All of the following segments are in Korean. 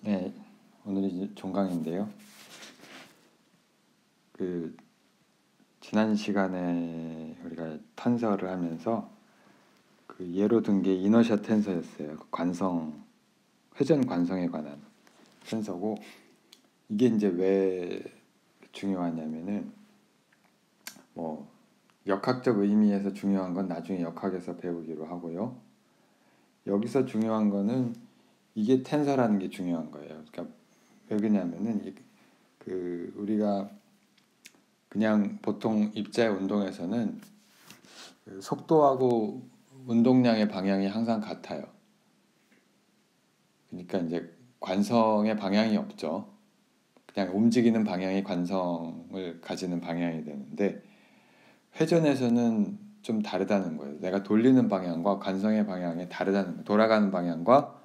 네, 오늘이 종강인데요. 그 지난 시간에 우리가 탄서를 하면서 그 예로 든 게 이너셔 텐서였어요. 회전 관성에 관한 텐서고, 이게 이제 왜 중요하냐면은 뭐 역학적 의미에서 중요한 건 나중에 역학에서 배우기로 하고요. 여기서 중요한 거는 이게 텐서라는 게 중요한 거예요. 그러니까 왜 그러냐면은 그 우리가 그냥 보통 입자의 운동에서는 그 속도하고 운동량의 방향이 항상 같아요. 그러니까 이제 관성의 방향이 없죠. 그냥 움직이는 방향이 관성을 가지는 방향이 되는데, 회전에서는 좀 다르다는 거예요. 내가 돌리는 방향과 관성의 방향이 다르다는 거예요. 돌아가는 방향과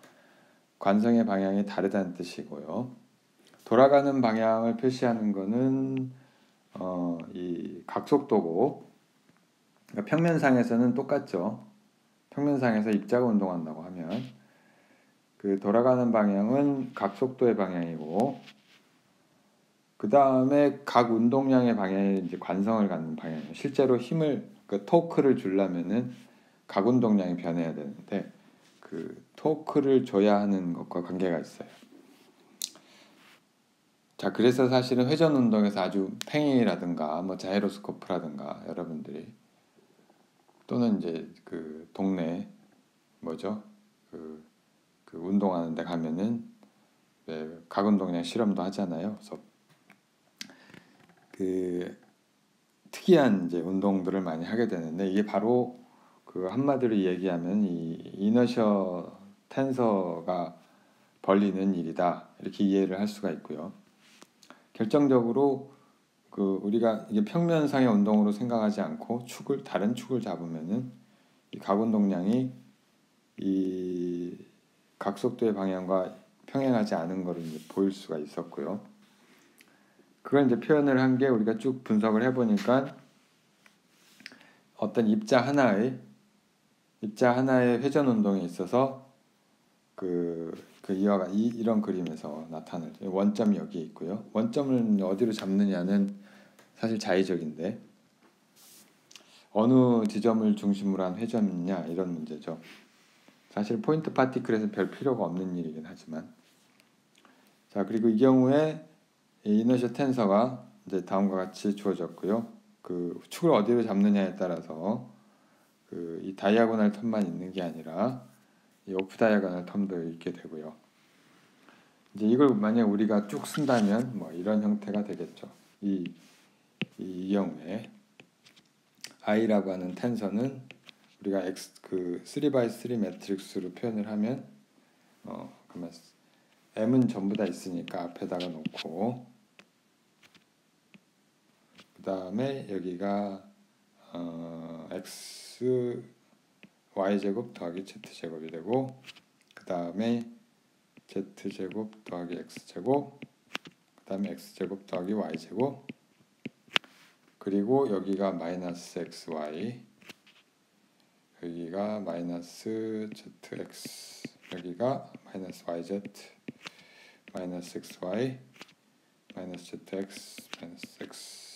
관성의 방향이 다르다는 뜻이고요. 돌아가는 방향을 표시하는 거는 이 각속도고, 그러니까 평면상에서는 똑같죠. 평면상에서 입자가 운동한다고 하면 그 돌아가는 방향은 각속도의 방향이고, 그 다음에 각 운동량의 방향이 이제 관성을 갖는 방향이에요. 실제로 힘을 그 토크를 주려면은 각 운동량이 변해야 되는데, 그 토크를 줘야 하는 것과 관계가 있어요. 자, 그래서 사실은 회전 운동에서 아주 팽이라든가 뭐 자이로스코프라든가 여러분들이 또는 이제 그 동네 뭐죠? 그 운동하는 데 가면은 각 운동량 실험도 하잖아요. 그래서 그 특이한 이제 운동들을 많이 하게 되는데, 이게 바로 그 한마디로 얘기하면 이 이너셔 텐서가 벌리는 일이다, 이렇게 이해를 할 수가 있고요. 결정적으로 그 우리가 이게 평면상의 운동으로 생각하지 않고 다른 축을 잡으면은 이 각운동량이 이 각속도의 방향과 평행하지 않은 것을 이제 보일 수가 있었고요. 그걸 이제 표현을 한 게 우리가 쭉 분석을 해보니까 어떤 입자 하나의 회전 운동에 있어서 이런 그림에서 나타날 원점이 여기에 있고요. 원점을 어디로 잡느냐는 사실 자의적인데, 어느 지점을 중심으로 한 회전이냐, 이런 문제죠. 사실 포인트 파티클에서 별 필요가 없는 일이긴 하지만, 자, 그리고 이 경우에 이너셔 텐서가 이제 다음과 같이 주어졌고요. 그 축을 어디로 잡느냐에 따라서 이 다이아고널 텀만 있는 게 아니라 이 오프 다이아고널 텀도 있게 되고요. 이제 이걸 만약 우리가 쭉 쓴다면 뭐 이런 형태가 되겠죠. 이 경우에 i라고 하는 텐서는 우리가 그 3x3 매트릭스로 표현을 하면 그러면 m은 전부 다 있으니까 앞에다가 놓고, 그 다음에 여기가 x y제곱 더하기 z제곱이 되고, 그 다음에 z제곱 더하기 x제곱, 그 다음에 x제곱 더하기 y제곱, 그리고 여기가 마이너스 xy, 여기가 마이너스 zx, 여기가 마이너스 yz, 마이너스 xy, 마이너스 zx, 마이너스 xyz,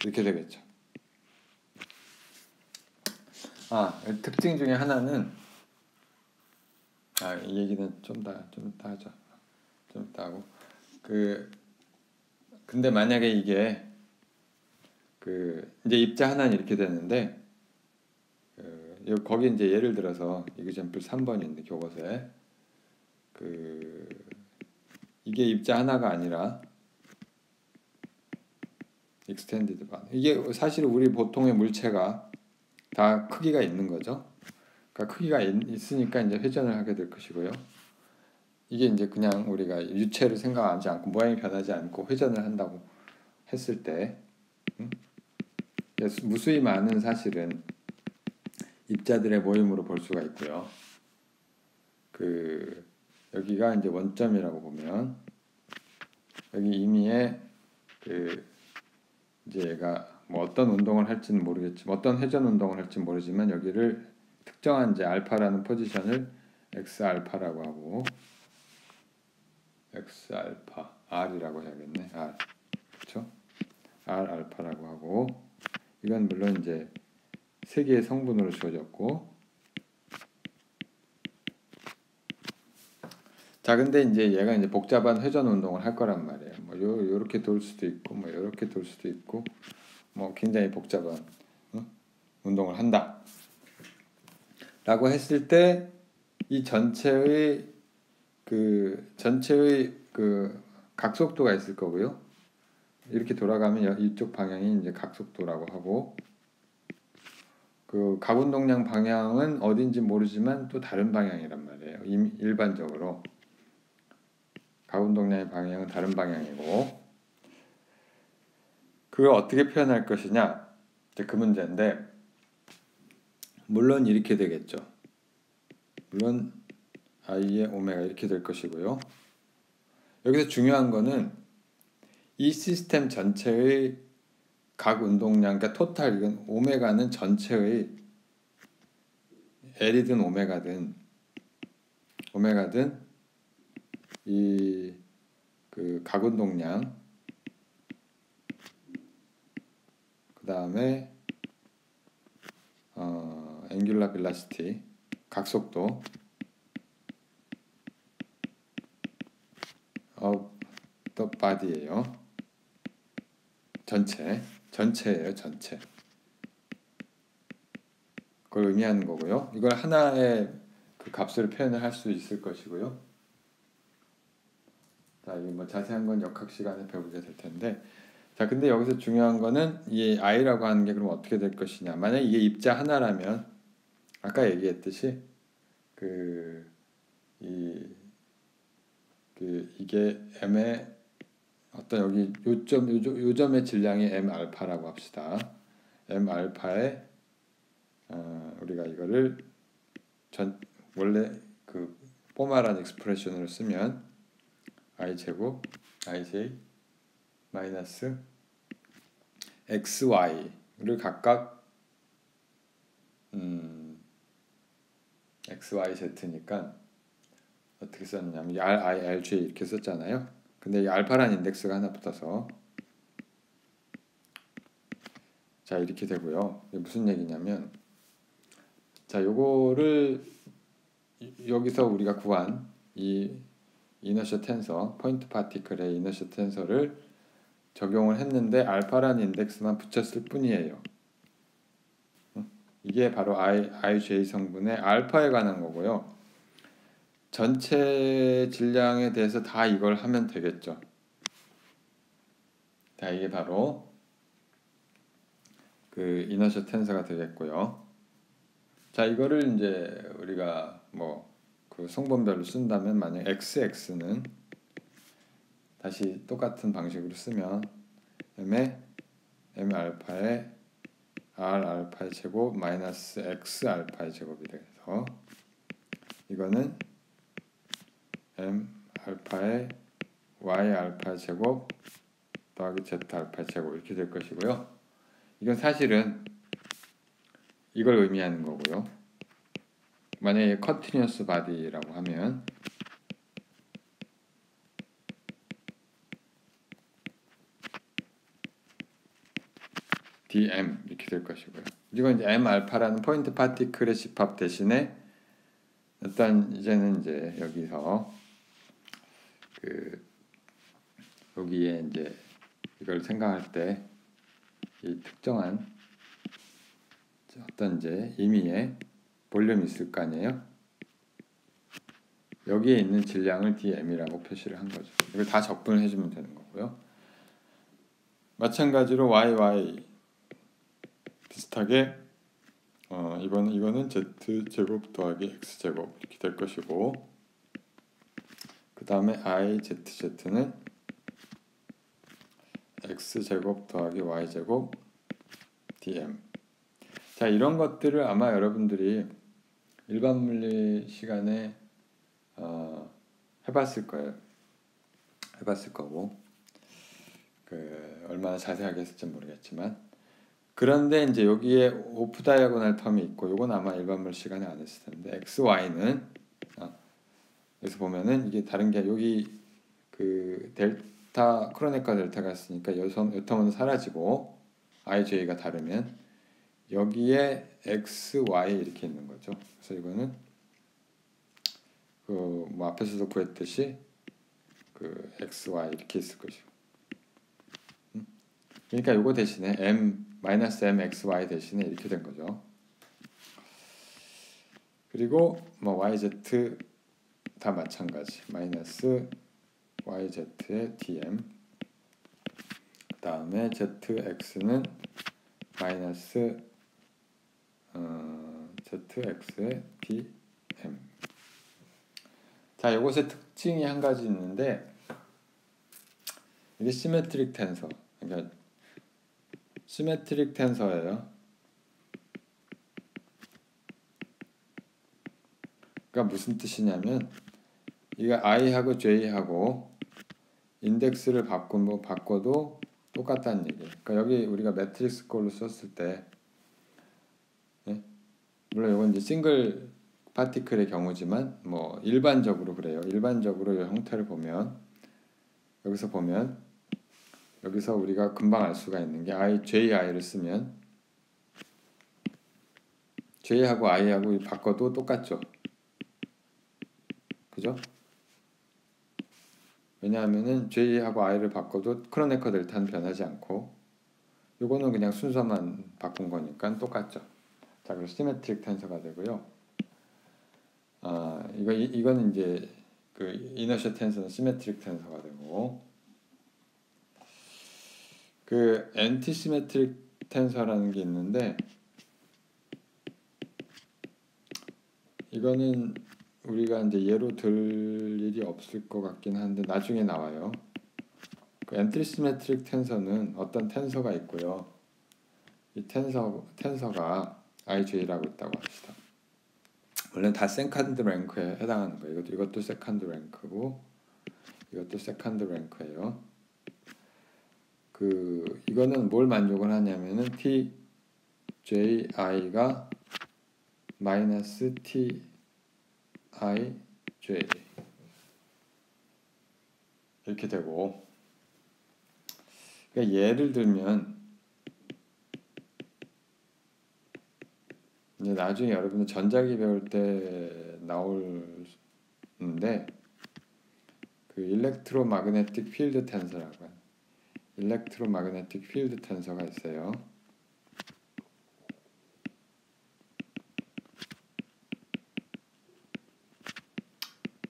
이렇게 되겠죠. 특징 중에 하나는, 이 얘기는 좀 이따 하죠. 좀 이따 하고, 근데 만약에 이게 이제 입자 하나는 이렇게 되는데, 거기 이제 예를 들어서 이그젬플 3번인데 교과서에 이게 입자 하나가 아니라 익스텐디드 반, 이게 사실 우리 보통의 물체가 다 크기가 있는 거죠. 그러니까 크기가 있으니까 이제 회전을 하게 될 것이고요. 이게 이제 그냥 우리가 유체를 생각하지 않고 모양이 변하지 않고 회전을 한다고 했을 때, 무수히 많은 사실은 입자들의 모임으로 볼 수가 있고요. 여기가 이제 원점이라고 보면, 여기 임의에 이제 얘가 뭐 어떤 운동을 할지는 모르겠지만, 어떤 회전 운동을 할지는 모르지만 여기를 특정한 이제 알파라는 포지션을 x 알파라고 하고 x 알파 r이라고 해야겠네. r 그렇죠? r 알파라고 하고 이건 물론 이제 세 개의 성분으로 주어졌고 자 근데 이제 얘가 이제 복잡한 회전 운동을 할 거란 말이에요. 뭐 요렇게 돌 수도 있고 뭐 요렇게 돌 수도 있고 뭐 굉장히 복잡한 운동을 한다. 라고 했을 때 이 전체의 그 각속도가 있을 거고요. 이렇게 돌아가면 이쪽 방향이 이제 각속도라고 하고 그 각운동량 방향은 어딘지 모르지만 또 다른 방향이란 말이에요. 일반적으로 각운동량의 방향은 다른 방향이고 그걸 어떻게 표현할 것이냐 이제 그 문제인데 물론 이렇게 되겠죠. 물론 i의 오메가 이렇게 될 것이고요. 여기서 중요한 거는 이 시스템 전체의 각 운동량, 그러니까 토탈 이건 오메가는 전체의 L이든 오메가든 이 그 각 운동량 그 다음에 앵귤라 벨라시티 각속도 of the body예요. 전체예요. 전체. 그걸 의미하는 거고요. 이걸 하나의 그 값을 표현을 할 수 있을 것이고요. 자, 이게 뭐 자세한 건 역학 시간에 배우게 될 텐데, 자, 근데 여기서 중요한 거는 이 i라고 하는 게 그럼 어떻게 될 것이냐. 만약 이게 입자 하나라면 아까 얘기했듯이 이게 m의 어떤 여기 요점의 질량이 m 알파라고 합시다. m 알파에 우리가 이거를 원래 그 포멀한 익스프레션으로 쓰면 i 제곱 ij 마이너스 xy를 각각 xyz니까 어떻게 썼냐면 r, i, r, j 이렇게 썼잖아요. 근데 이 알파라는 인덱스가 하나 붙어서 자 이렇게 되고요. 이게 무슨 얘기냐면 자 요거를 여기서 우리가 구한 이 이너셜 텐서 포인트 파티클의 이너셜 텐서를 적용을 했는데 알파라는 인덱스만 붙였을 뿐이에요. 이게 바로 IJ 성분의 알파에 관한 거고요. 전체 질량에 대해서 다 이걸 하면 되겠죠. 자, 이게 바로 그 이너셜 텐서가 되겠고요. 자, 이거를 이제 우리가 뭐 그 성분별로 쓴다면 만약 xx는 다시 똑같은 방식으로 쓰면 m 알파에 r 알파의 제곱 마이너스 x 알파의 제곱이 돼서 이거는 m 알파의 y 알파 제곱 더하기 z 알파 제곱 이렇게 될 것이고요. 이건 사실은 이걸 의미하는 거고요. 만약에 컨티뉴어스 바디라고 하면 dm 이렇게 될 것이고요. 이건 이제 m 알파라는 포인트 파티클의 집합 대신에 일단 이제는 이제 여기서 여기에 이제 이걸 생각할 때 이 특정한 어떤 이제 임의의 볼륨이 있을 거 아니에요. 여기에 있는 질량을 dm이라고 표시를 한 거죠. 이걸 다 적분을 해주면 되는 거고요. 마찬가지로 yy 비슷하게 이거는 z 제곱 더하기 x 제곱 이렇게 될 것이고 그 다음에 iz는 x 제곱 더하기 y 제곱 dm. 자 이런 것들을 아마 여러분들이 일반 물리 시간에 해봤을 거예요. 해봤을 거고 얼마나 자세하게 했을지 모르겠지만 그런데 이제 여기에 오프 다이아고널 텀이 있고 요건 아마 일반물 시간에 안 했을 텐데 xy는 여기서 보면은 이게 다른 게 여기 그 델타 크로네카 델타가 있으니까 요 텀은 사라지고 ij가 다르면 여기에 x, y 이렇게 있는 거죠. 그래서 이거는 그 뭐 앞에서도 구했듯이 그 x, y 이렇게 있을 것이고. 그러니까 요거 대신에 m -m x, y 대신에 이렇게 된 거죠. 그리고 뭐 y, z 다 마찬가지. 마이너스 yz의 dm. 그 다음에 zx는 마이너스 zx의 dm. 자, 이것의 특징이 한 가지 있는데 이게 시메트릭 텐서. 그러니까 시메트릭 텐서예요. 그러니까 무슨 뜻이냐면 이거 i하고 j하고 인덱스를 바꿔도 똑같다는 얘기예요. 그러니까 여기 우리가 매트릭스 걸로 썼을 때 물론 이건 이제 싱글 파티클의 경우지만 뭐 일반적으로 그래요. 일반적으로 이 형태를 보면 여기서 우리가 금방 알 수가 있는 게 ji를 쓰면 j하고 i하고 바꿔도 똑같죠. 그죠? 왜냐하면은 j하고 i를 바꿔도 크로네커 델타는 변하지 않고 요거는 그냥 순서만 바꾼 거니까 똑같죠. 자, 그래서 시메트릭 텐서가 되고요. 이거는 이제 그 이너셜 텐서는 시메트릭 텐서가 되고 그 엔티시메트릭 텐서라는 게 있는데 이거는 우리가 이제 예로 들 일이 없을 것 같긴 한데 나중에 나와요. 그 엔티시메트릭 텐서는 어떤 텐서가 있고요. 이 텐서가 IJ라고 있다고 합시다. 원래는 다 세컨드 랭크에 해당하는 거예요. 이것도 세컨드 랭크고 이것도 세컨드 랭크예요. 이거는 뭘 만족을 하냐면은 TJI가 마이너스 TIJ 이렇게 되고 그러니까 예를 들면 이제 나중에 여러분들 전자기 배울 때 나오는데 그 일렉트로마그네틱 필드 텐서라고 해요. 일렉트로마그네틱 필드 텐서가 있어요.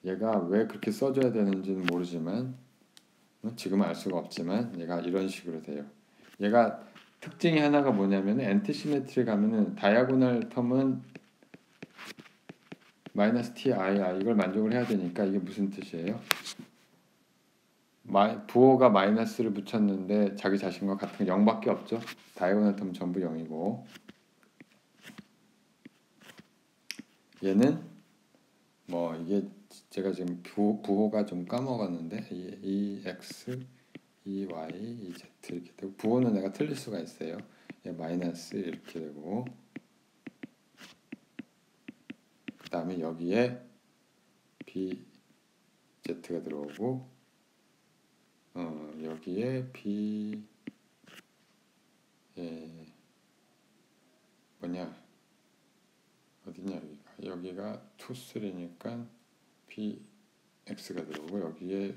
얘가 왜 그렇게 써줘야 되는지는 모르지만 지금은 알 수가 없지만 얘가 이런 식으로 돼요. 얘가 특징이 하나가 뭐냐면 엔티시메트리 가면은 다이아고널 텀은 마이너스 TII 이걸 만족을 해야 되니까 이게 무슨 뜻이에요? 부호가 마이너스를 붙였는데 자기 자신과 같은 게 0밖에 없죠. 다이아고널 텀 전부 0이고 얘는 뭐 이게 제가 지금 부호가 좀 까먹었는데 EX, EY, EZ 이렇게 되고 부호는 내가 틀릴 수가 있어요. 얘 마이너스 이렇게 되고 그 다음에 여기에 BZ가 들어오고 여기에 뭐냐 어디냐 여기가 2, 3니까 BX가 들어오고 여기에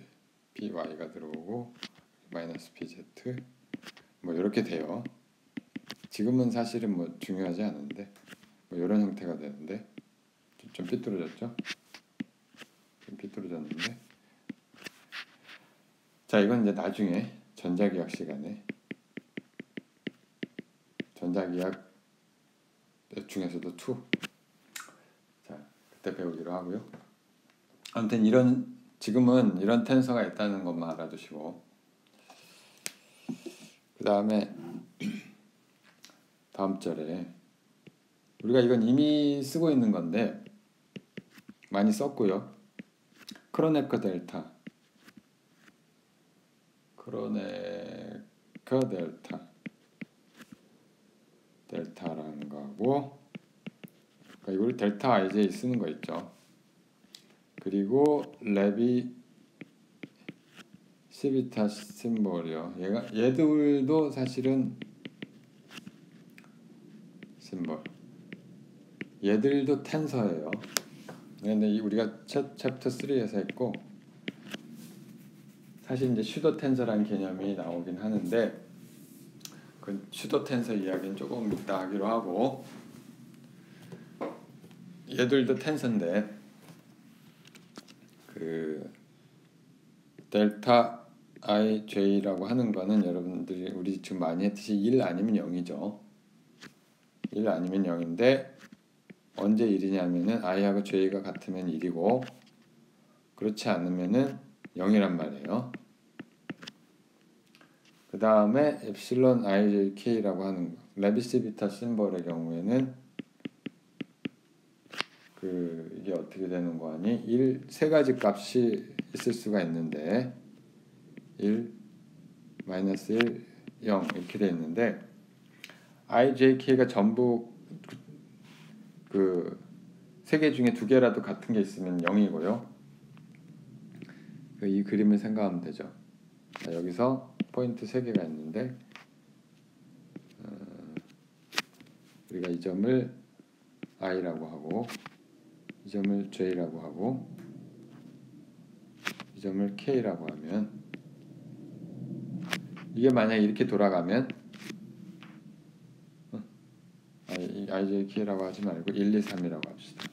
BY가 들어오고 마이너스 BZ 뭐 이렇게 돼요. 지금은 사실은 뭐 중요하지 않은데 뭐 이런 형태가 되는데 좀 삐뚤어졌죠? 좀 삐뚤어졌는데 자 이건 이제 나중에 전자기학 시간에 전자기학 중에서도 2 자 그때 배우기로 하고요. 아무튼 지금은 이런 텐서가 있다는 것만 알아두시고 그 다음에 다음 절에 우리가 이건 이미 쓰고 있는 건데 많이 썼고요. 크로네커 델타 델타라는 거고, 그러니까 이걸 델타 ij 쓰는 거 있죠. 그리고 레비 시비타 심볼이요. 얘들도 사실은 심볼. 얘들도 텐서예요. 근데 우리가 챕터 3에서 했고, 사실 이제 슈도 텐서라는 개념이 나오긴 하는데, 그 슈도 텐서 이야기는 조금 이따 하기로 하고, 얘들도 텐서인데 그 델타 ij라고 하는 거는 여러분들이 우리 지금 많이 했듯이 1 아니면 0이죠. 1 아니면 0인데 언제 1이냐면은 i하고 j가 같으면 1이고 그렇지 않으면은 0이란 말이에요. 그 다음에 epsilon ijk라고 하는 거, 레비시비타 심볼의 경우에는 이게 어떻게 되는 거 아니? 1, 세 가지 값이 있을 수가 있는데 1, 마이너스 1, 0 이렇게 돼 있는데 ijk가 전부 그 세 개 중에 두 개라도 같은 게 있으면 0이고요. 이 그림을 생각하면 되죠. 자, 여기서 포인트 세 개가 있는데 우리가 이 점을 i라고 하고 이 점을 j라고 하고 이 점을 k라고 하면 이게 만약에 이렇게 돌아가면 ijk라고 하지 말고 1, 2, 3이라고 합시다.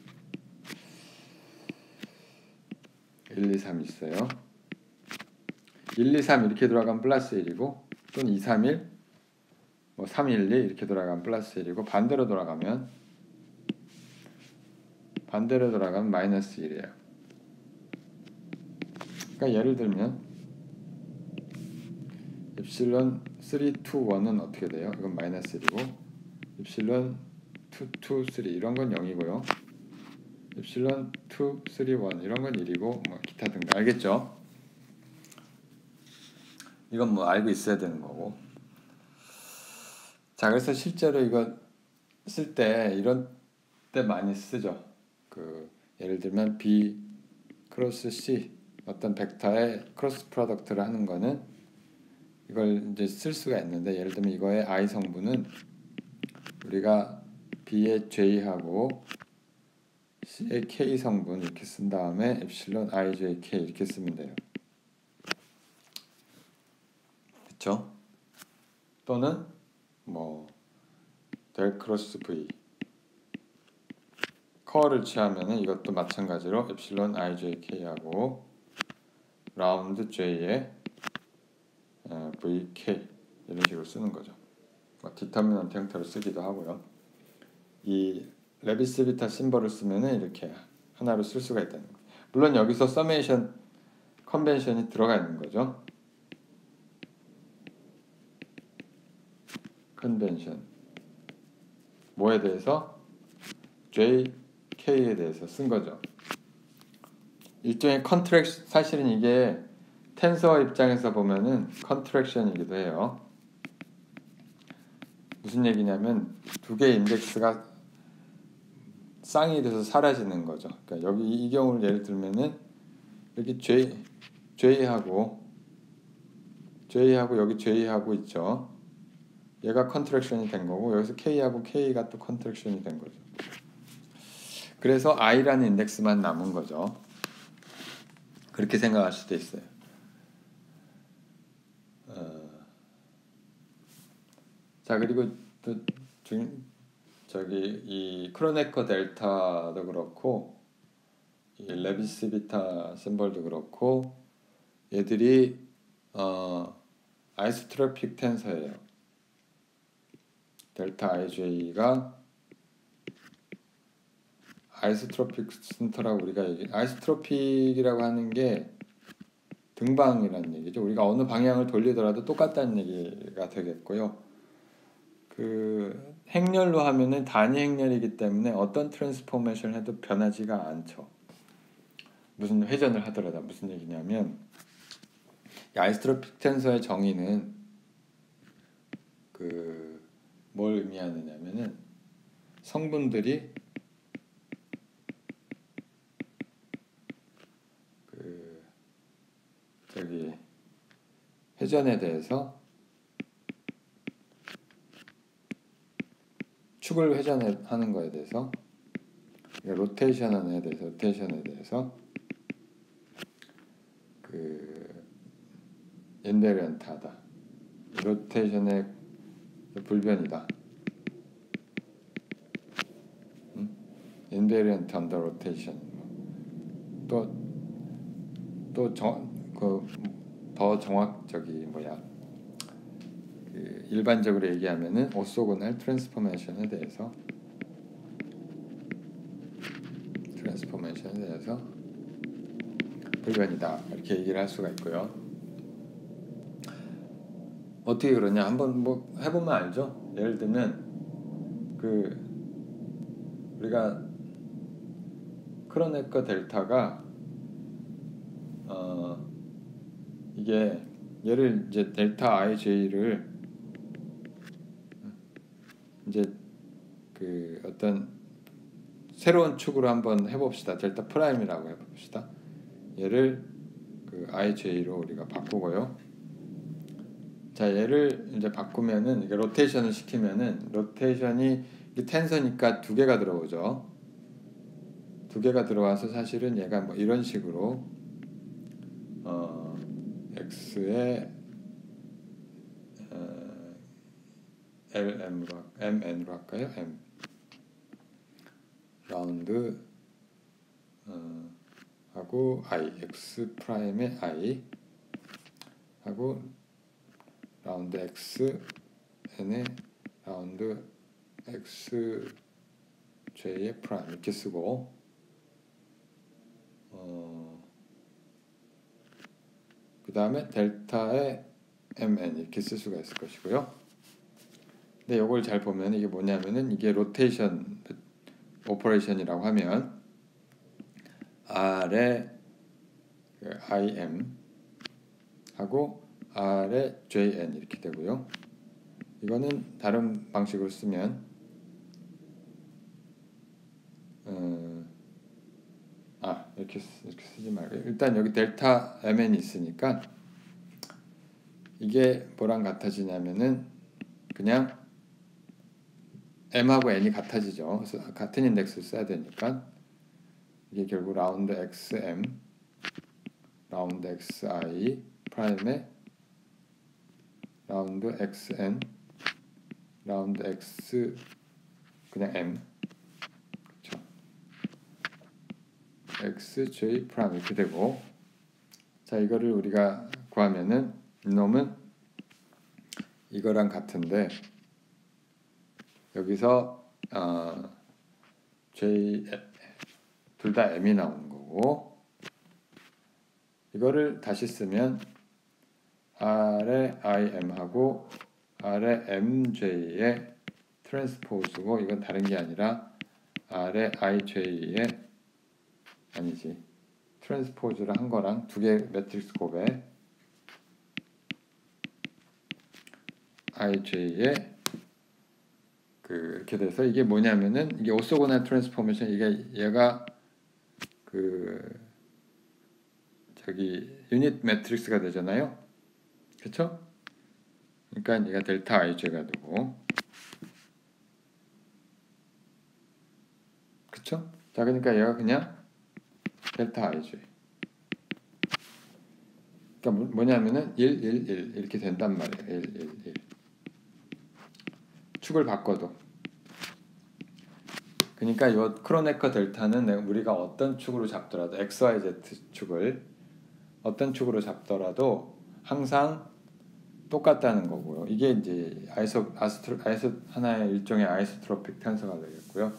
1, 2, 3 있어요. 1, 2, 3 이렇게 돌아가면 플러스 1이고 또는 2, 3, 1 뭐 3, 1, 2 이렇게 돌아가면 플러스 1이고 반대로 돌아가면 마이너스 1이에요. 그러니까 예를 들면 epsilon 3, 2, 1은 어떻게 돼요? 이건 마이너스 1이고 epsilon 2, 2, 3 이런 건 0이고요. epsilon 2, 3, 1 이런 건 1이고 뭐 기타 등등 알겠죠? 이건 뭐 알고 있어야 되는 거고. 자, 그래서 실제로 이거 쓸 때 이런 때 많이 쓰죠. 예를 들면 B 크로스 C 어떤 벡터의 크로스 프로덕트를 하는 거는 이걸 이제 쓸 수가 있는데 예를 들면 이거의 I 성분은 우리가 B의 J하고 C의 K 성분 이렇게 쓴 다음에 epsilon ijk 이렇게 쓰면 돼요. 그렇죠? 또는 뭐 델 크로스 V 커를 취하면은 이것도 마찬가지로 epsilon ijk하고 라운드 j의 vk 이런 식으로 쓰는 거죠. 디터미넌트 형태로 쓰기도 하고요. 이 레비스비타 심벌을 쓰면은 이렇게 하나로 쓸 수가 있다는 거예요. 물론 여기서 서메이션 컨벤션이 들어가 있는 거죠. 컨벤션 뭐에 대해서? JK에 대해서 쓴 거죠. 일종의 컨트랙션, 사실은 이게 텐서 입장에서 보면은 컨트랙션이기도 해요. 무슨 얘기냐면 두 개의 인덱스가 쌍이 돼서 사라지는 거죠. 그러니까 여기 이 경우를 예를 들면은 여기 J하고 여기 J하고 있죠. 얘가 컨트랙션이 된 거고 여기서 K하고 K가 또 컨트랙션이 된 거죠. 그래서 I라는 인덱스만 남은 거죠. 그렇게 생각할 수도 있어요. 자, 그리고 또 이 크로네커 델타도 그렇고 이 레비스비타 심벌도 그렇고 얘들이 아이소트로픽 텐서예요. 델타 ij가 아이소트로픽 센터라고 우리가 아이소트로픽이라고 하는 게 등방이라는 얘기죠. 우리가 어느 방향을 돌리더라도 똑같다는 얘기가 되겠고요. 행렬로 하면은 단위 행렬이기 때문에 어떤 트랜스포메이션을 해도 변하지가 않죠. 무슨 회전을 하더라도 무슨 얘기냐면 아이소트로픽 텐서의 정의는 뭘 의미하느냐면은 성분들이 그 저기 회전에 대해서 축을 회전하는 거에 대해서 로테이션에 대해서 그 인베리언트하다. 로테이션의 불변이다. 인베리언트 언더 로테이션. 더 정확 그 일반적으로 얘기하면은 오소고널 트랜스포메이션에 대해서 불변이다. 이렇게 얘기를 할 수가 있고요. 어떻게 그러냐? 한번 뭐 해보면 알죠. 예를 들면 그 우리가 크로네커 델타가 이게 얘를 이제 델타 IJ를 이제 그 어떤 새로운 축으로 한번 해봅시다. 델타 프라임이라고 해봅시다. 얘를 그 IJ로 우리가 바꾸고요. 자, 얘를 이제 바꾸면은 이게 로테이션을 시키면은 로테이션이 이 텐서니까 두 개가 들어오죠. 두 개가 들어와서 사실은 얘가 뭐 이런 식으로 x에 mn으로 할까요? m 라운드 하고 i x 프라임의 i 하고 라운드 x n의 라운드 x j의 프라임 이렇게 쓰고 그 다음에 델타의 mn 이렇게 쓸 수가 있을 것이고요. 근데 이걸 잘 보면 이게 뭐냐면은 이게 로테이션 오퍼레이션이라고 하면 R에 im 하고 R에 jn 이렇게 되고요. 이거는 다른 방식으로 쓰면 이렇게 쓰지 말고 일단 여기 델타 mn이 있으니까 이게 뭐랑 같아지냐면은 그냥 m하고 n이 같아지죠. 그래서 같은 인덱스를 써야 되니까 이게 결국 라운드 xm 라운드 xi 프라임에 라운드 xn 라운드 x 그냥 m 그렇죠. xj 프라임 이렇게 되고 자 이거를 우리가 구하면은 이놈은 이거랑 같은데 여기서 j 둘 다 m이 나오는 거고 이거를 다시 쓰면 R의 im하고 R의 mj의 트랜스포즈고 이건 다른 게 아니라 R의 ij의 아니지 트랜스포즈를 한 거랑 두 개 매트릭스 곱에 ij의 이렇게 돼서 이게 뭐냐면은 이게 오소고널 트랜스포메이션 이게 얘가 유닛 매트릭스가 되잖아요. 그렇죠? 그러니까 얘가 델타 ij가 되고 그렇죠? 자 그러니까 얘가 그냥 델타 ij 그러니까 뭐냐면은 1, 1, 1 이렇게 된단 말이에요. 1, 1, 1 축을 바꿔도 그러니까 이 크로네커 델타는 우리가 어떤 축으로 잡더라도 XYZ 축을 어떤 축으로 잡더라도 항상 똑같다는 거고요. 이게 이제 하나의 일종의 아이소트로픽 텐서가 되겠고요.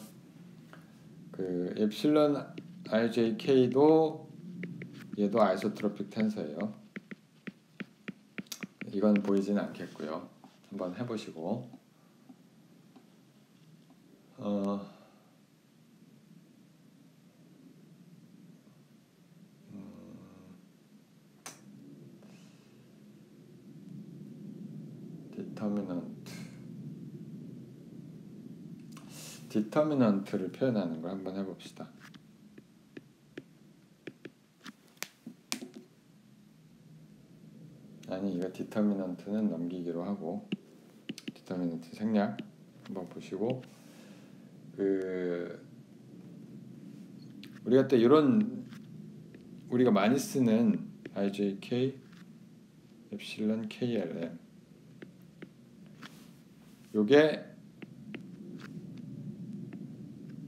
그 엡실론 RJK도 얘도 아이소트로픽 텐서예요. 이건 보이지는 않겠고요. 한번 해보시고 디터미넌트 디터미넌트를 표현하는 걸 한번 해봅시다. 아니, 이거 디터미넌트는 넘기기로 하고, 디터미넌트 생략 한번 보시고, 우리가 또 이런 우리가 많이 쓰는 ijk epsilon klm, 요게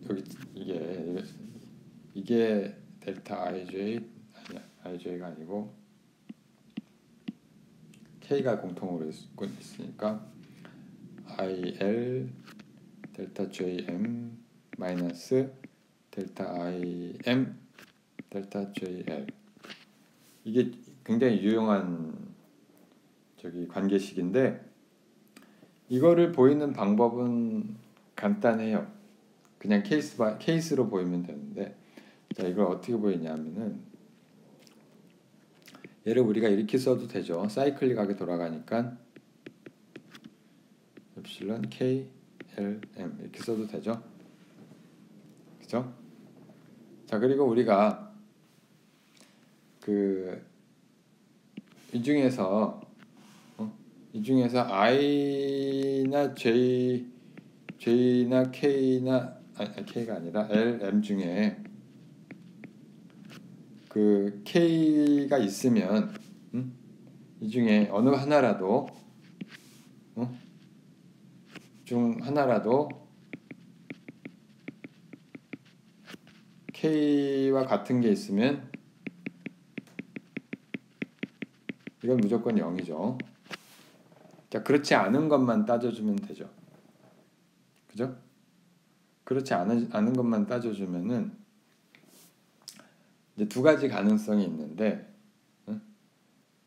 여기 이게 델타 ij, 아니야, ij가 아니고 k가 공통으로 있으니까 il 델타 jm 마이너스 델타 im 델타 jl. 이게 굉장히 유용한 관계식인데, 이거를 보이는 방법은 간단해요. 그냥 케이스로 보이면 되는데, 자, 이걸 어떻게 보이냐면은, 얘를 우리가 이렇게 써도 되죠. 사이클릭하게 돌아가니까 epsilon k l m 이렇게 써도 되죠. 그죠? 자, 그리고 우리가 이 중에서 i나 j나 k나 k가 아니라 l, m 중에 k가 있으면 이 중에 어느 하나라도 중 하나라도 k와 같은 게 있으면 이건 무조건 0이죠. 자, 그렇지 않은 것만 따져주면 되죠. 그죠? 그렇지 않은 것만 따져주면은 이제 두 가지 가능성이 있는데,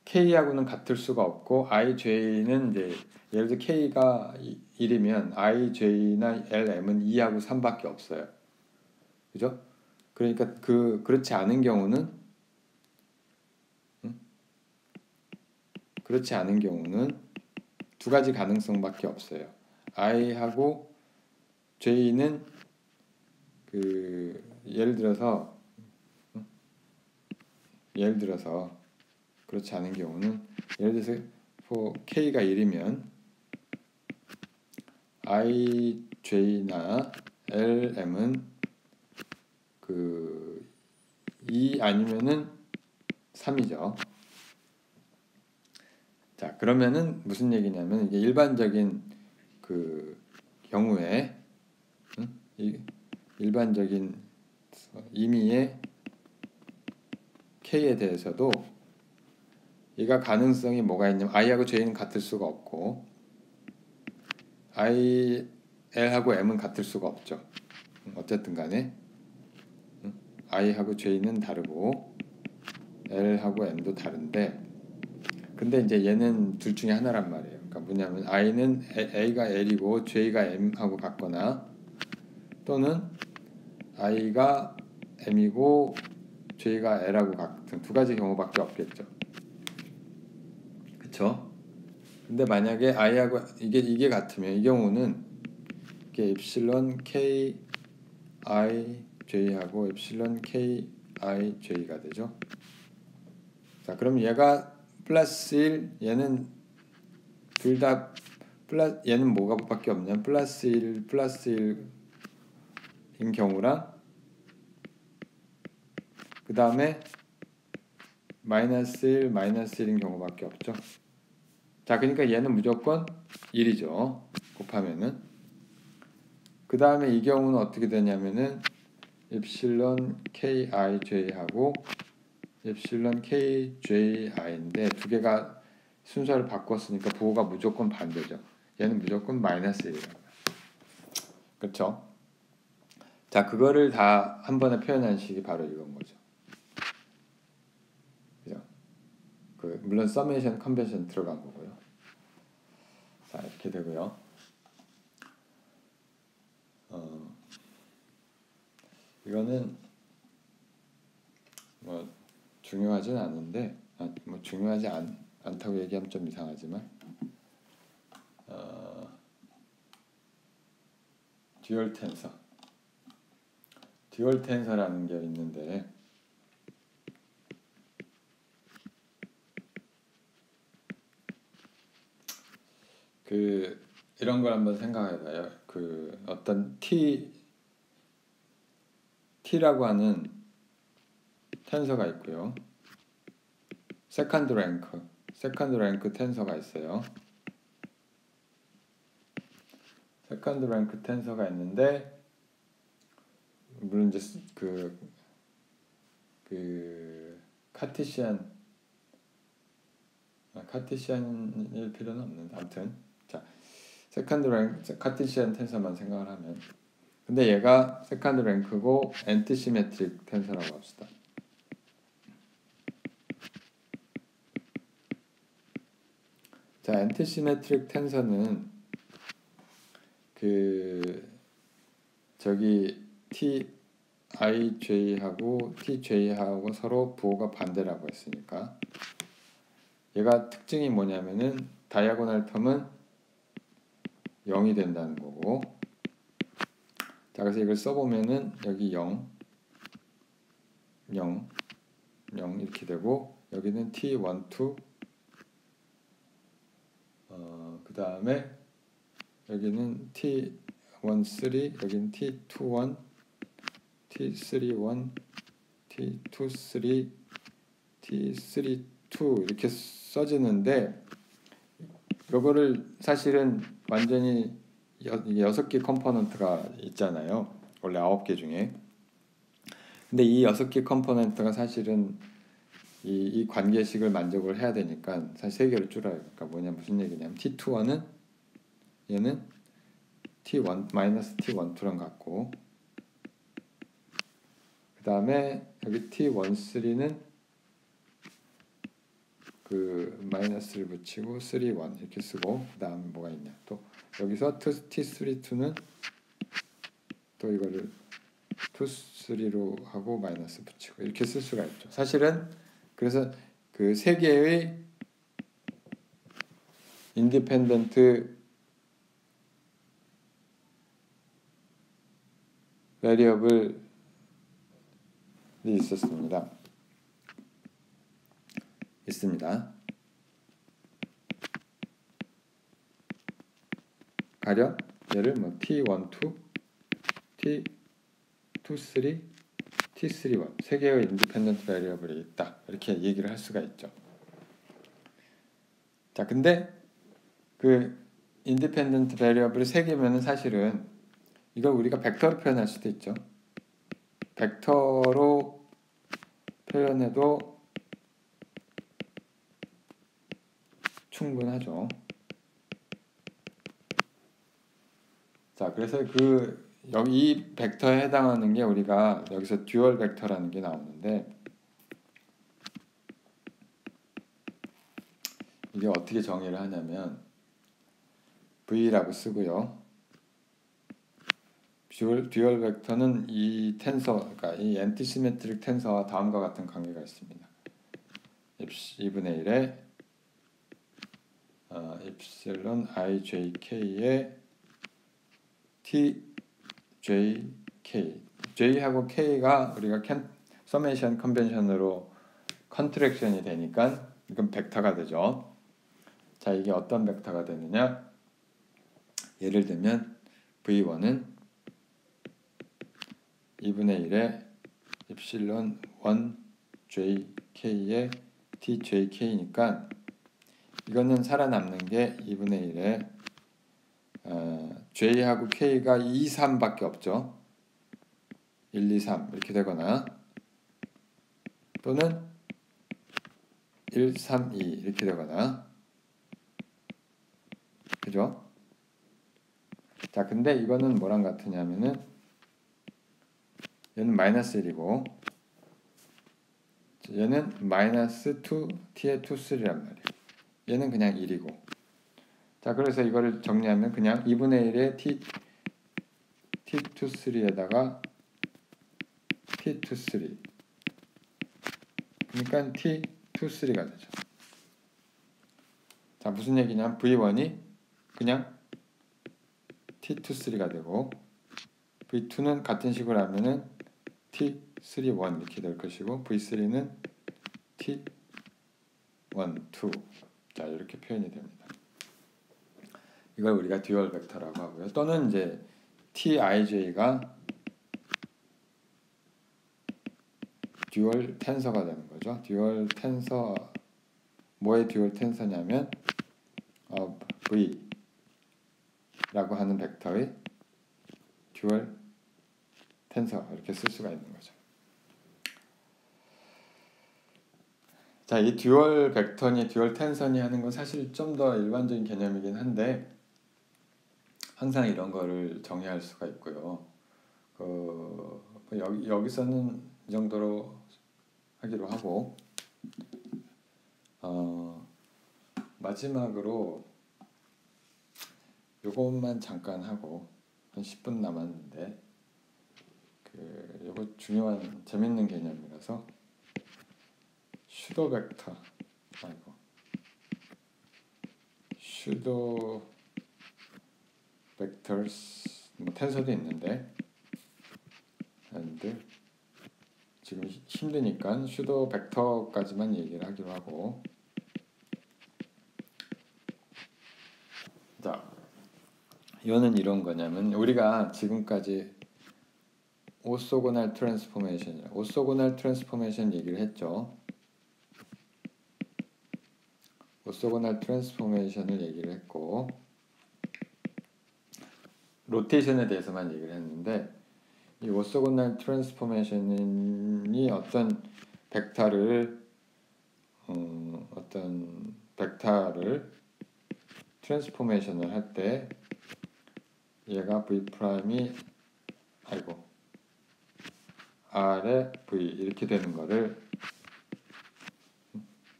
k하고는 같을 수가 없고 ij는 이제 예를 들어 k가 1이면 ij나 lm은 2하고 3밖에 없어요. 그죠? 그러니까 그렇지 않은 경우는 두 가지 가능성밖에 없어요. i하고 j는 예를 들어서 그렇지 않은 경우는, 예를 들어서 k가 1이면 ij나 lm은 2 아니면은 3이죠. 자, 그러면은 무슨 얘기냐면, 이게 일반적인 경우에 일반적인 임의의 k에 대해서도 얘가 가능성이 뭐가 있냐면, i하고 j는 같을 수가 없고 l하고 m은 같을 수가 없죠. 어쨌든 간에 i하고 j는 다르고 l하고 m도 다른데, 근데 이제 얘는 둘 중에 하나란 말이에요. 그러니까 뭐냐면 i는 a가 l이고 j가 m하고 같거나, 또는 i가 m이고 j가 l하고 같은 두 가지 경우밖에 없겠죠. 그쵸? 근데 만약에 i하고 이게 같으면, 이 경우는 이게 epsilon k i j하고 epsilon k i j가 되죠. 자, 그럼 얘가 플러스 1, 얘는 둘 다 얘는 뭐가 밖에 없냐? 플러스 1, 플러스 1인 경우랑, 그 다음에 마이너스 1, 마이너스 1인 경우밖에 없죠. 자, 그러니까 얘는 무조건 1이죠. 곱하면은. 그 다음에 이 경우는 어떻게 되냐면은 epsilon kij하고 epsilon kji인데, 두 개가 순서를 바꿨으니까 부호가 무조건 반대죠. 얘는 무조건 마이너스 1이라고. 그렇죠? 자, 그거를 다 한 번에 표현한 식이 바로 이건 거죠. 그죠? 물론 서메이션 컨벤션 들어간 거고요. 자, 이렇게 되고요. 이거는 뭐 중요하진 않은데, 뭐 중요하지 않다고 얘기하면 좀 이상하지만, 듀얼 텐서. 듀얼 텐서라는 게 있는데 이런 걸 한번 생각해봐요. 어떤 T라고 하는 텐서가 있고요. 세컨드 랭크 텐서가 있어요. 세컨드 랭크 텐서가 있는데 물론 이제 카티시안일 필요는 없는데 아무튼 자 세컨드 랭크 카티시안 텐서만 생각을 하면 근데 얘가 세컨드 랭크고 엔티시메트릭 텐서라고 합시다. 자 엔티시메트릭 텐서는 저기 TIJ하고 TJ하고 서로 부호가 반대라고 했으니까 얘가 특징이 뭐냐면은 다이아고널 텀은 0이 된다는 거고 자 그래서 이걸 써보면은 여기 0 이렇게 되고 여기는 T12 그 다음에 여기는 T13 여기는 T21 T31 T23 T32 이렇게 써지는데 이거를 사실은 완전히 6개 컴포넌트가 있잖아요. 원래 9개 중에. 근데 이 6개 컴포넌트가 사실은 이 관계식을 만족을 해야 되니까 사실 3개로 줄여요. 그러니까 무슨 얘기냐면 T21은 얘는 T1 마이너스 T12랑 같고 그 다음에 여기 T13는 마이너스를 붙이고 31 이렇게 쓰고 그 다음에 뭐가 있냐 또 여기서 T32는 또 이거를 23로 하고 마이너스 붙이고 이렇게 쓸 수가 있죠. 사실은 그래서 그 3개의 인디펜던트 베리어블이 있습니다. 가령 얘를 T12, T23, T31 3개의 인디펜던트 베리어블이 있다 이렇게 얘기를 할 수가 있죠. 자 근데 인디펜던트 베리어블이 3개면은 사실은 이걸 우리가 벡터로 표현할 수도 있죠. 벡터로 표현해도 충분하죠. 자, 그래서 여기 이 벡터에 해당하는 게 우리가 여기서 듀얼 벡터라는 게 나오는데 이게 어떻게 정의를 하냐면 V라고 쓰고요. 듀얼 벡터는 이 텐서, 그러니까 이 엔티시메트릭 텐서와 다음과 같은 관계가 있습니다. 2분의 1에 엡실론 ijk의 tjk j하고 k가 우리가 서메이션 컨벤션으로 컨트랙션이 되니까 이건 벡터가 되죠. 자 이게 어떤 벡터가 되느냐 예를 들면 v1은 2분의 1에 엡실론 1jk의 tjk니까 이거는 살아남는 게 2분의 1에 j하고 k가 2, 3밖에 없죠. 1, 2, 3 이렇게 되거나 또는 1, 3, 2 이렇게 되거나 그죠? 자 근데 이거는 뭐랑 같으냐면은 얘는 마이너스 1이고 얘는 마이너스 2t의 23란 말이에요. 얘는 그냥 1이고 자 그래서 이거를 정리하면 그냥 2분의 1의 t23에다가 t23 그러니까 t23가 되죠. 자 무슨 얘기냐면 v1이 그냥 t23가 되고 V2는 같은 식으로 하면은 T31 이렇게 될 것이고 V3는 T12 자 이렇게 표현이 됩니다. 이걸 우리가 듀얼 벡터라고 하고요. 또는 이제 Tij가 듀얼 텐서가 되는 거죠. 듀얼 텐서 뭐의 듀얼 텐서냐면 V라고 하는 벡터의 듀얼 텐서 이렇게 쓸 수가 있는 거죠. 자, 이 듀얼 벡터니 듀얼 텐서니 하는 건 사실 좀 더 일반적인 개념이긴 한데 항상 이런 거를 정의할 수가 있고요. 여기서는 이 정도로 하기로 하고 마지막으로 요것만 잠깐 하고 한 10분 남았는데 요거 중요한 재밌는 개념이라서 슈도 벡터 슈도 벡터스 뭐 텐서도 있는데 지금 힘드니까 슈도 벡터까지만 얘기를 하기로 하고 자 이거는 이런 거냐면 우리가 지금까지 오소고날 트랜스포메이션 얘기를 했죠. 오소고날 트랜스포메이션을 얘기를 했고 로테이션에 대해서만 얘기를 했는데 이 오소고날 트랜스포메이션이 어떤 벡터를 트랜스포메이션을 할 때 얘가 V 프라임이 R의 V 이렇게 되는 거를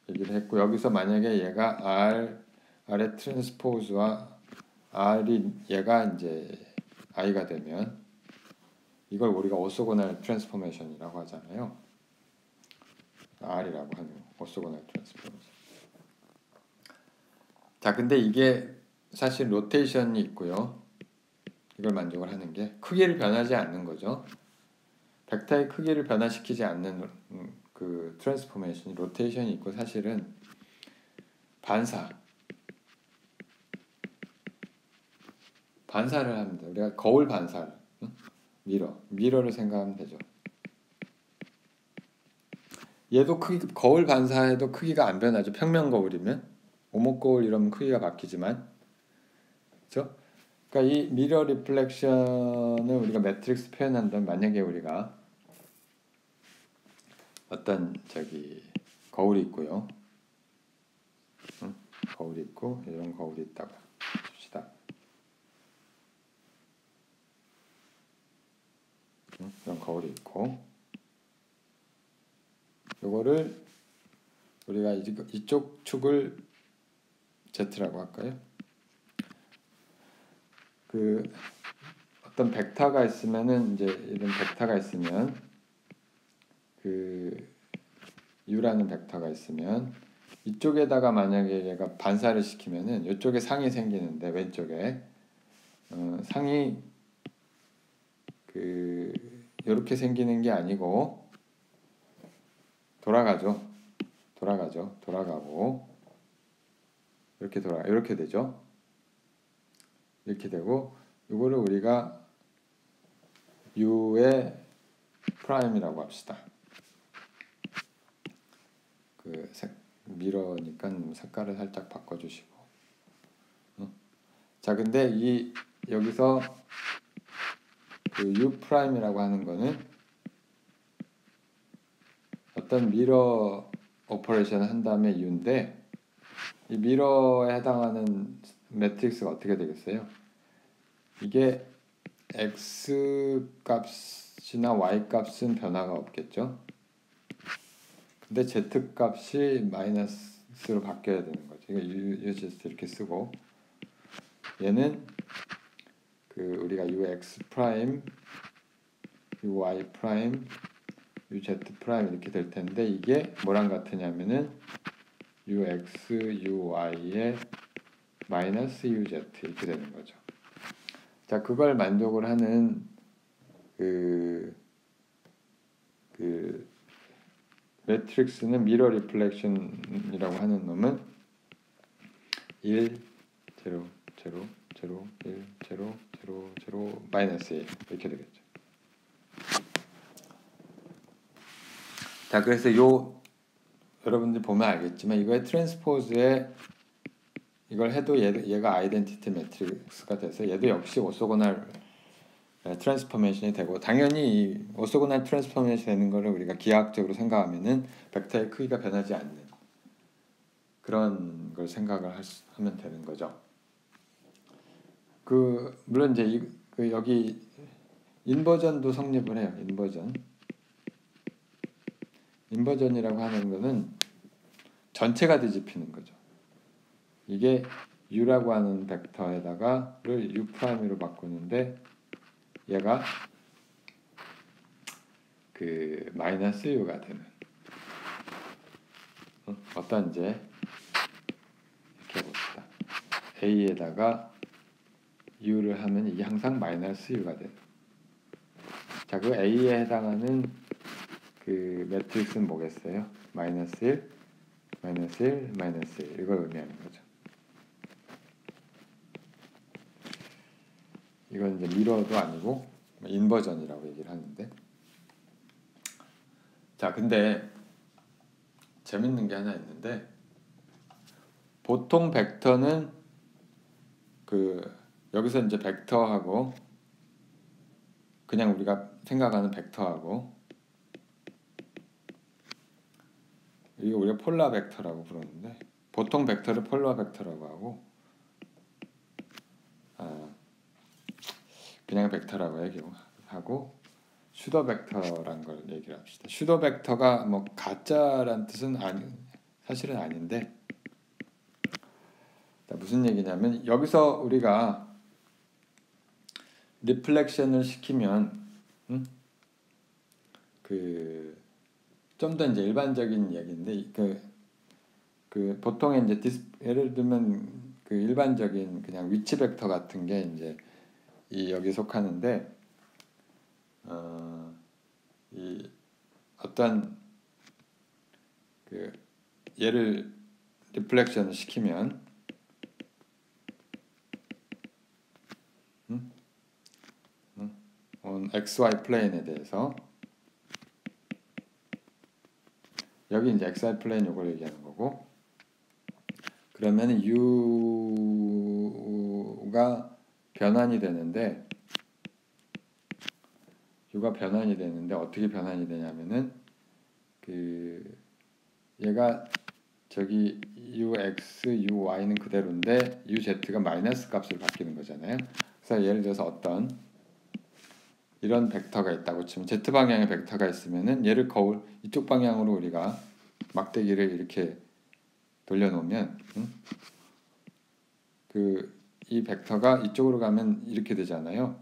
얘기를 했고 여기서 만약에 얘가 R의 트랜스포즈와 R이 얘가 이제 I가 되면 이걸 우리가 오소고날 트랜스포메이션이라고 하잖아요. R이라고 하는 오소고날 트랜스포메이션. 자, 근데 이게 사실 로테이션이 있고요. 이걸 만족을 하는 게 크기를 변하지 않는 거죠. 벡터의 크기를 변화시키지 않는 그 트랜스포메이션이 로테이션이 있고 사실은 반사를 합니다. 우리가 거울 반사를 미러를 생각하면 되죠. 얘도 거울 반사에도 크기가 안 변하죠. 평면 거울이면 오목 거울 이러면 크기가 바뀌지만 그렇죠? 그러니까 이 미러 리플렉션을 우리가 매트릭스 표현한다면 만약에 우리가 어떤 거울이 있고요. 거울이 있고 이런 거울이 있다고 봅시다. 이런 거울이 있고 요거를 우리가 이쪽 축을 Z라고 할까요? 어떤 벡터가 있으면은 이제 이런 벡터가 있으면 U라는 벡터가 있으면 이쪽에다가 만약에 얘가 반사를 시키면은 이쪽에 상이 생기는데 왼쪽에 상이 이렇게 생기는 게 아니고 돌아가고 이렇게 되죠. 이렇게 되고 이거를 우리가 U의 프라임이라고 합시다. 미러니까 색깔을 살짝 바꿔주시고 자 근데 여기서 U 프라임이라고 하는 거는 어떤 미러 오퍼레이션을 한 다음에 U인데 이 미러에 해당하는 매트릭스가 어떻게 되겠어요? 이게 X 값이나 Y 값은 변화가 없겠죠? 근데 Z 값이 마이너스로 바뀌어야 되는 거죠. 이거 UZ 이렇게 쓰고 얘는 우리가 UX 프라임, UY 프라임, UZ 프라임 이렇게 될 텐데 이게 뭐랑 같으냐면은 UX, UY의 마이너스 UZ 이렇게 되는 거죠. 자, 그걸 만족을 하는 그 매트릭스는 미러 리플렉션이라고 하는 놈은 1, 0, 0, 0, 1, 0, 0, 0, 마이너스 1 이렇게 되겠죠. 자, 그래서 여러분들 보면 알겠지만 이거의 트랜스포즈에 이걸 해도 얘가 아이덴티티 매트릭스가 돼서 얘도 역시 오소고날 트랜스포메이션이 되고, 당연히 이 오소고날 트랜스포메이션이 되는 거를 우리가 기하학적으로 생각하면은 벡터의 크기가 변하지 않는 그런 걸 생각을 하면 되는 거죠. 물론 이제 여기 인버전도 성립을 해요. 인버전이라고 하는 거는 전체가 뒤집히는 거죠. 이게 u라고 하는 벡터에다가를 u'으로 바꾸는데 얘가 마이너스 u가 되는 어떤 이제 이렇게 해봅시다. a에다가 u를 하면 이게 항상 마이너스 u가 되는. 자, 그 a에 해당하는 매트릭스는 뭐겠어요? 마이너스 1, 마이너스 1, 마이너스 1 이걸 의미하는 거죠. 이건 이제 미러도 아니고 인버전이라고 얘기를 하는데, 자, 근데 재밌는 게 하나 있는데, 보통 벡터는 여기서 이제 벡터하고 그냥 우리가 생각하는 벡터하고, 이게 우리가 폴라 벡터라고 부르는데, 보통 벡터를 폴라 벡터라고 하고 그냥 벡터라고 얘기하고 슈더 벡터란 걸 얘기를 합시다. 슈더 벡터가 뭐 가짜란 뜻은 사실은 아닌데, 무슨 얘기냐면 여기서 우리가 리플렉션을 시키면 좀 더 이제 일반적인 얘기인데, 보통의 이제 예를 들면 일반적인 그냥 위치 벡터 같은 게 이제 여기 속하는데, 이 어떤 얘를 리플렉션을 시키면 XY 플레인에 대해서, 여기 이제 XY 플레인 요걸 얘기하는 거고, 그러면 U가 변환이 되는데 어떻게 변환이 되냐면은 얘가 저기 UX, UY는 그대로인데 UZ가 마이너스 값으로 바뀌는 거잖아요. 그래서 예를 들어서 어떤 이런 벡터가 있다고 치면, Z 방향의 벡터가 있으면은 얘를 이쪽 방향으로 우리가 막대기를 이렇게 돌려놓으면 이 벡터가 이쪽으로 가면 이렇게 되잖아요.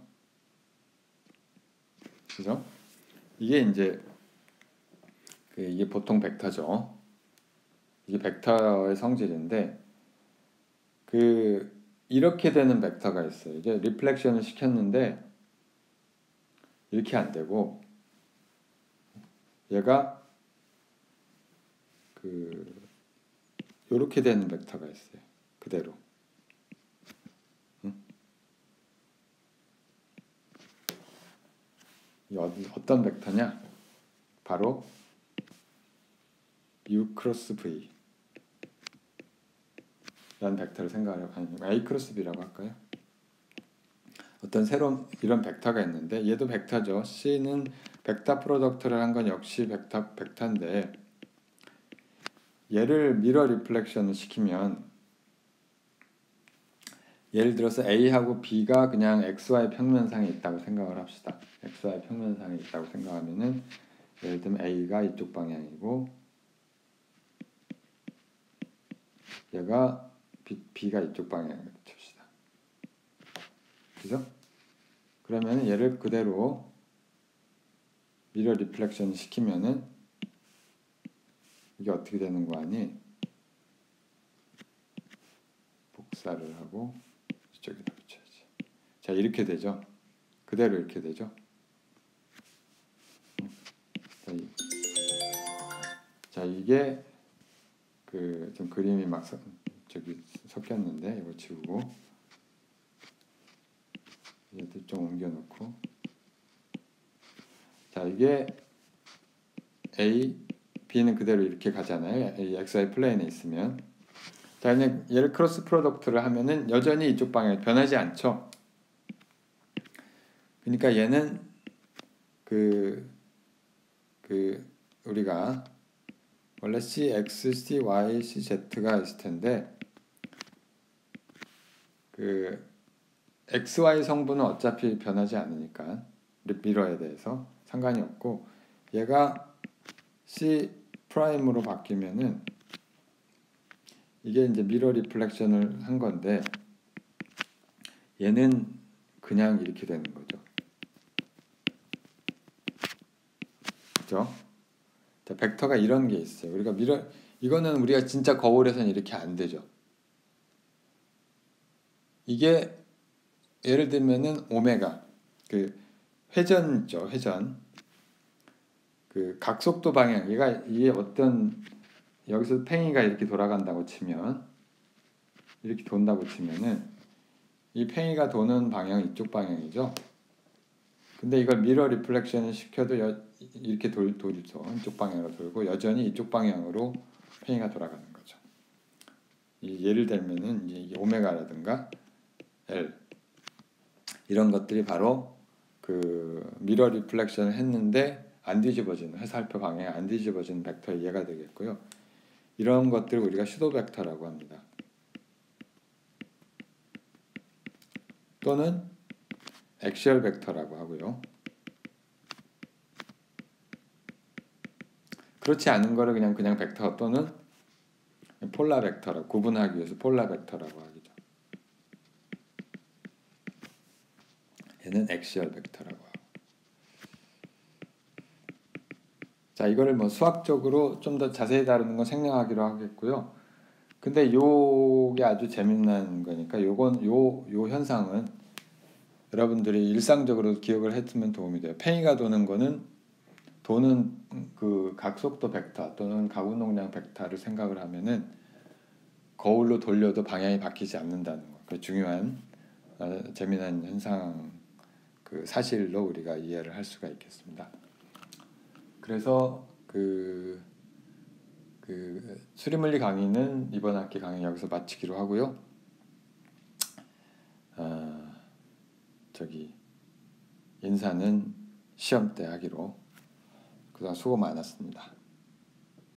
그죠? 이게 이제 이게 보통 벡터죠. 이게 벡터의 성질인데, 이렇게 되는 벡터가 있어요. 이제 리플렉션을 시켰는데 이렇게 안 되고, 얘가 이렇게 되는 벡터가 있어요. 그대로. 이 어떤 벡터냐? 바로 U 크로스 V 라는 벡터를 A 크로스 B라고 할까요? 어떤 새로운 이런 벡터가 있는데, 얘도 벡터죠. C는 벡터 프로덕트를 한 건 역시 벡터인데, 얘를 미러 리플렉션을 시키면, 예를 들어서 A하고 B가 그냥 XY 평면상에 있다고 생각을 합시다. XY 평면상에 있다고 생각하면은, 예를 들면 A가 이쪽 방향이고 얘가 B가 이쪽 방향이라고 칩시다. 그죠? 그러면 얘를 그대로 미러 리플렉션 시키면은 이게 어떻게 되는 거 아니? 복사를 하고 이쪽에다 붙여야지. 자, 이렇게 되죠. 그대로 이렇게 되죠. 자, 이게 좀 그림이 막 섞였는데 이거 지우고 얘도 좀 옮겨놓고, 자, 이게 A, B는 그대로 이렇게 가잖아요. A, XY 플레인에 있으면. 자, 그냥 얘를 크로스 프로덕트를 하면은 여전히 이쪽 방향이 변하지 않죠. 그러니까 얘는 우리가 원래 CX, CY, CZ가 있을 텐데 XY 성분은 어차피 변하지 않으니까 미러에 대해서 상관이 없고, 얘가 C 프라임으로 바뀌면은 이게 이제 미러 리플렉션을 한 건데 얘는 그냥 이렇게 되는 거죠. 그죠? 자, 벡터가 이런 게 있어요. 이거는 우리가 진짜 거울에서는 이렇게 안 되죠. 이게 예를 들면은 오메가, 회전이죠, 회전. 각속도 방향, 이게 어떤, 여기서 팽이가 이렇게 돌아간다고 치면, 이렇게 돈다고 치면은 이 팽이가 도는 방향은 이쪽 방향이죠. 근데 이걸 미러 리플렉션을 시켜도 이렇게 돌죠. 이쪽 방향으로 돌고 여전히 이쪽 방향으로 팽이가 돌아가는 거죠. 예를 들면은 이제 오메가라든가 L 이런 것들이 바로 미러 리플렉션을 했는데 안 뒤집어지는, 화살표 방향이 안 뒤집어지는 벡터의 예가 되겠고요. 이런 것들을 우리가 슈도 벡터라고 합니다. 또는 액시얼 벡터라고 하고요. 그렇지 않은 거를 그냥 벡터 또는 폴라 벡터라고, 구분하기 위해서 폴라 벡터라고 하죠. 얘는 액시얼 벡터라고 하고. 자, 이거를 뭐 수학적으로 좀 더 자세히 다루는 건 생략하기로 하겠고요. 근데 요게 아주 재밌는 거니까 요 현상은 여러분들이 일상적으로 기억을 했으면 도움이 돼요. 팽이가 도는 거는 각속도 벡터 또는 각운동량 벡터를 생각을 하면은 거울로 돌려도 방향이 바뀌지 않는다는 거. 그 중요한 재미난 현상, 사실로 우리가 이해를 할 수가 있겠습니다. 그래서 수리물리 강의는 이번 학기 강의 여기서 마치기로 하고요. 인사는 시험 때 하기로. 그동안 수고 많았습니다.